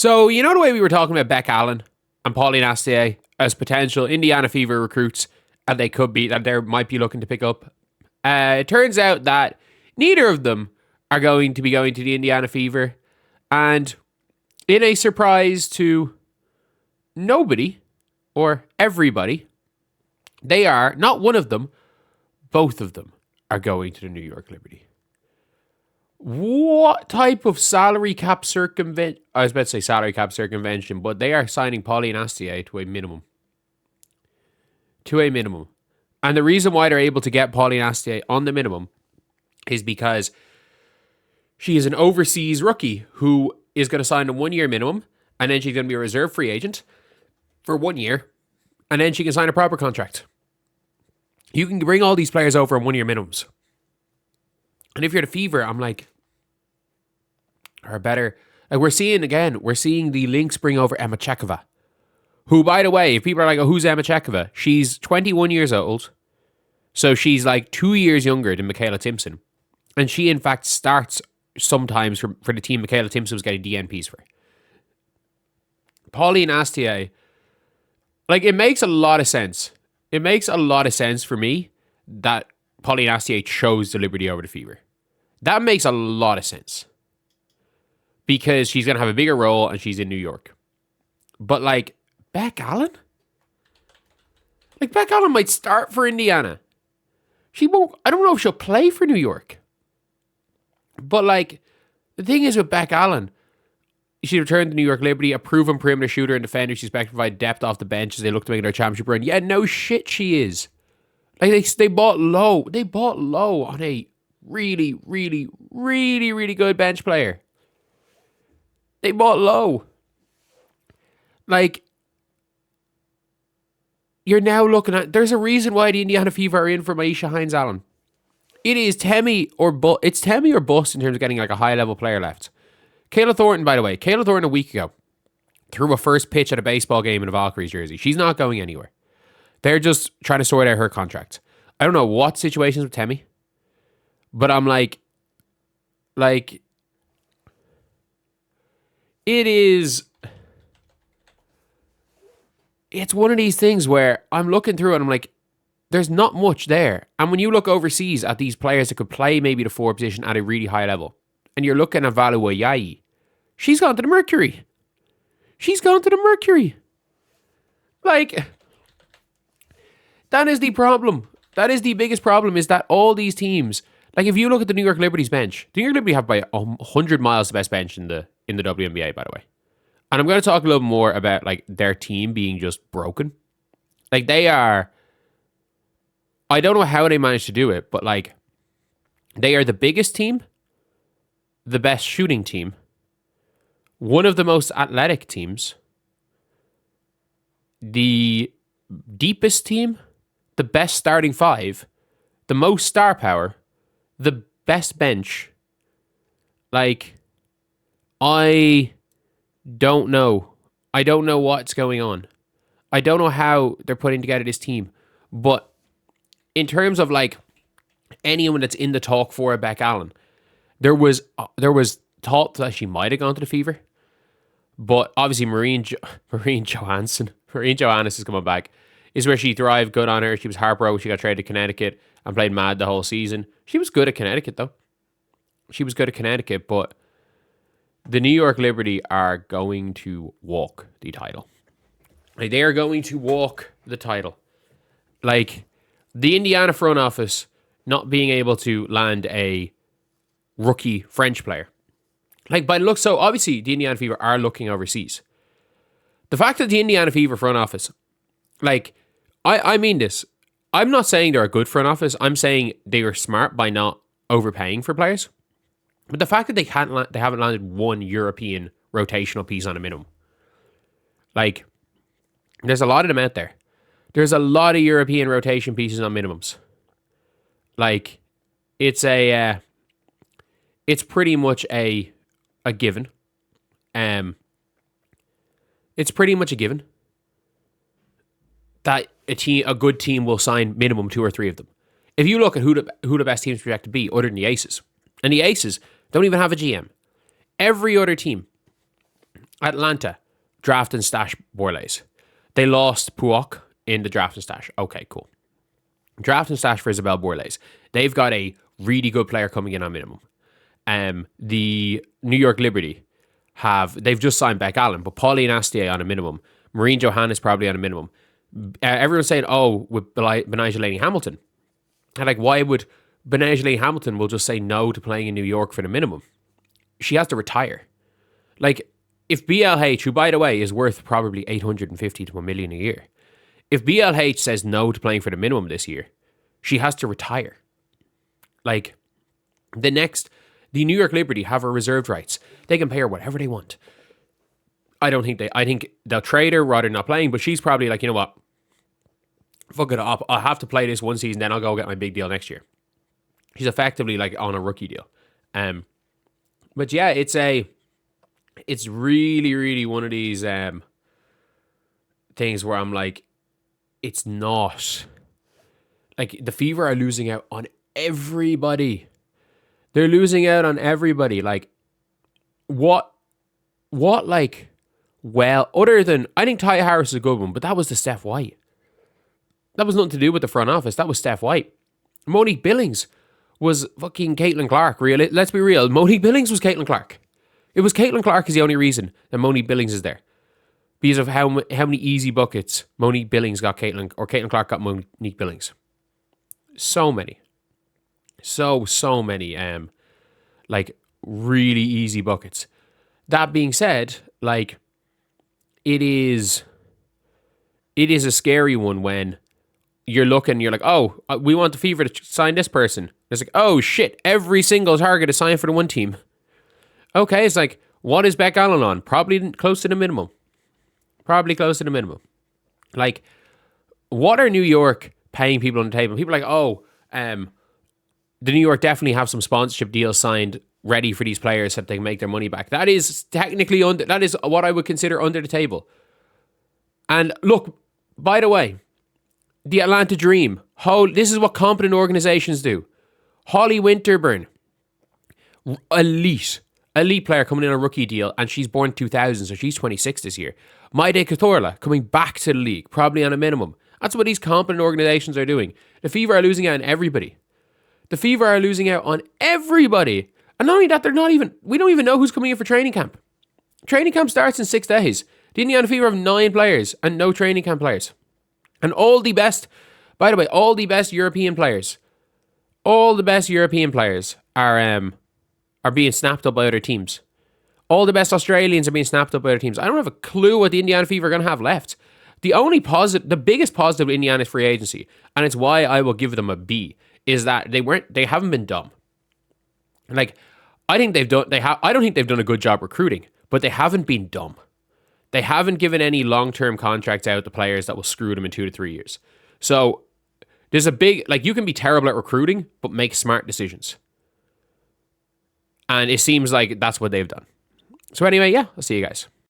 So, you know the way we were talking about Beck Allen and Pauline Astier as potential Indiana Fever recruits, and they might be looking to pick up. It turns out that neither of them are going to be going to the Indiana Fever, and in a surprise to nobody or everybody, they are, not one of them, both of them are going to the New York Liberty. What type of salary cap circumvention? I was about to say salary cap circumvention, but they are signing Pauline Astier to a minimum. And the reason why they're able to get Pauline Astier on the minimum is because she is an overseas rookie who is going to sign a 1 year minimum, and then she's going to be a reserve free agent for 1 year, and then she can sign a proper contract. You can bring all these players over on 1 year minimums. And if you're the Fever, I'm like, or better, like we're seeing the Lynx bring over Emma Chekova, who, by the way, if people are like, oh, who's Emma Chekova? She's 21 years old, so she's like 2 years younger than Michaela Timpson. And she, in fact, starts sometimes for the team Michaela Timpson was getting DNPs for. Pauline Astier, like, it makes a lot of sense. It makes a lot of sense for me that Pauline Astier chose the Liberty over the Fever. That makes a lot of sense. Because she's going to have a bigger role and she's in New York. But, like, Beck Allen? Like, Beck Allen might start for Indiana. She won't, I don't know if she'll play for New York. But, like, the thing is with Beck Allen, she returned to New York Liberty, a proven perimeter shooter and defender. She's expected to provide depth off the bench as they look to make their championship run. Yeah, no shit she is. Like, they bought low. They bought low on a really, really, really, really good bench player. They bought low. Like, you're now looking at, there's a reason why the Indiana Fever are in for Maisha Hines-Allen. It is Temi or bust in terms of getting like a high level player left. Kayla Thornton, by the way, a week ago threw a first pitch at a baseball game in a Valkyries jersey. She's not going anywhere. They're just trying to sort out her contract. I don't know what situations with Temi, but I'm like, it's one of these things where I'm looking through and I'm like, there's not much there. And when you look overseas at these players that could play maybe the forward position at a really high level, and you're looking at Valua Yai, she's gone to the Mercury. Like, that is the problem. That is the biggest problem, is that all these teams, like if you look at the New York Liberty's bench, the New York Liberty have by 100 miles the best bench in the WNBA, by the way. And I'm going to talk a little more about like their team being just broken. Like they are, I don't know how they managed to do it, but like they are the biggest team, the best shooting team, one of the most athletic teams, the deepest team, the best starting five, the most star power, the best bench. Like, I don't know. I don't know what's going on. I don't know how they're putting together this team. But in terms of like anyone that's in the talk for Beck Allen, there was thought that she might have gone to the Fever. But obviously Marine Johannes is coming back. Is where she thrived. Good on her. She was heartbroken. She got traded to Connecticut and played mad the whole season. She was good at Connecticut though. But the New York Liberty are going to walk the title. Like, they are going to walk the title. Like, the Indiana front office not being able to land a rookie French player. Like, by the look, so obviously the Indiana Fever are looking overseas. The fact that the Indiana Fever front office, like, I mean this. I'm not saying they're a good front office. I'm saying they were smart by not overpaying for players. But the fact that they haven't landed one European rotational piece on a minimum. Like, there's a lot of them out there. There's a lot of European rotation pieces on minimums. Like, it's pretty much a given. It's pretty much a given that a good team will sign minimum 2 or 3 of them. If you look at who the best teams project to be, other than the Aces, and the Aces don't even have a GM. Every other team Atlanta, draft and stash Borlays. They lost Puok in the draft and stash. Okay, cool. Draft and stash for Isabel Borlays. They've got a really good player coming in on minimum. The New York Liberty they've just signed Beck Allen, but Pauline Astier on a minimum. Maureen Johannes probably on a minimum. Everyone's saying, with Benijah Laney-Hamilton. And like, why would Benijah Laney-Hamilton will just say no to playing in New York for the minimum? She has to retire. Like, if BLH, who by the way is worth probably 850 to $1 million a year, if BLH says no to playing for the minimum this year, she has to retire. Like, the New York Liberty have her reserved rights. They can pay her whatever they want. I think they'll trade her rather than not playing, but she's probably like, you know what? Fuck it up. I'll have to play this one season, then I'll go get my big deal next year. She's effectively like on a rookie deal. But yeah, it's really, really one of these things where I'm like, it's not. Like, the Fever are losing out on everybody. They're losing out on everybody. Like, what, like, well, other than, I think Ty Harris is a good one, but that was the Steph White. That was nothing to do with the front office. That was Steph White. Monique Billings was fucking Caitlin Clark. Really, let's be real. Monique Billings was Caitlin Clark. It was Caitlin Clark is the only reason that Monique Billings is there. Because of how many easy buckets Monique Billings got Caitlin Clark got Monique Billings. So many. So many like really easy buckets. That being said, like, it is a scary one when you're looking, you're like, oh, we want the Fever to sign this person. It's like, oh shit, every single target is signed for the one team. Okay, it's like, what is Beck Allen on? Probably close to the minimum. Like, what are New York paying people on the table? People are like, oh, the New York definitely have some sponsorship deals signed ready for these players so that they can make their money back. That is technically that is what I would consider under the table. And look, by the way, the Atlanta Dream. This is what competent organizations do. Holly Winterburn, elite player coming in on a rookie deal, and she's born 2000, so she's 26 this year. Maide Cathorla coming back to the league, probably on a minimum. That's what these competent organizations are doing. The Fever are losing out on everybody. And not only that, we don't even know who's coming in for training camp. Training camp starts in 6 days. The Indiana Fever have 9 players and no training camp players. And all the best European players, are being snapped up by other teams. All the best Australians are being snapped up by other teams. I don't have a clue what the Indiana Fever are going to have left. The biggest positive of Indiana's free agency, and it's why I will give them a B, is that they haven't been dumb. Like, I don't think they've done a good job recruiting, but they haven't been dumb. They haven't given any long-term contracts out to players that will screw them in 2 to 3 years. So there's you can be terrible at recruiting, but make smart decisions. And it seems like that's what they've done. So anyway, yeah, I'll see you guys.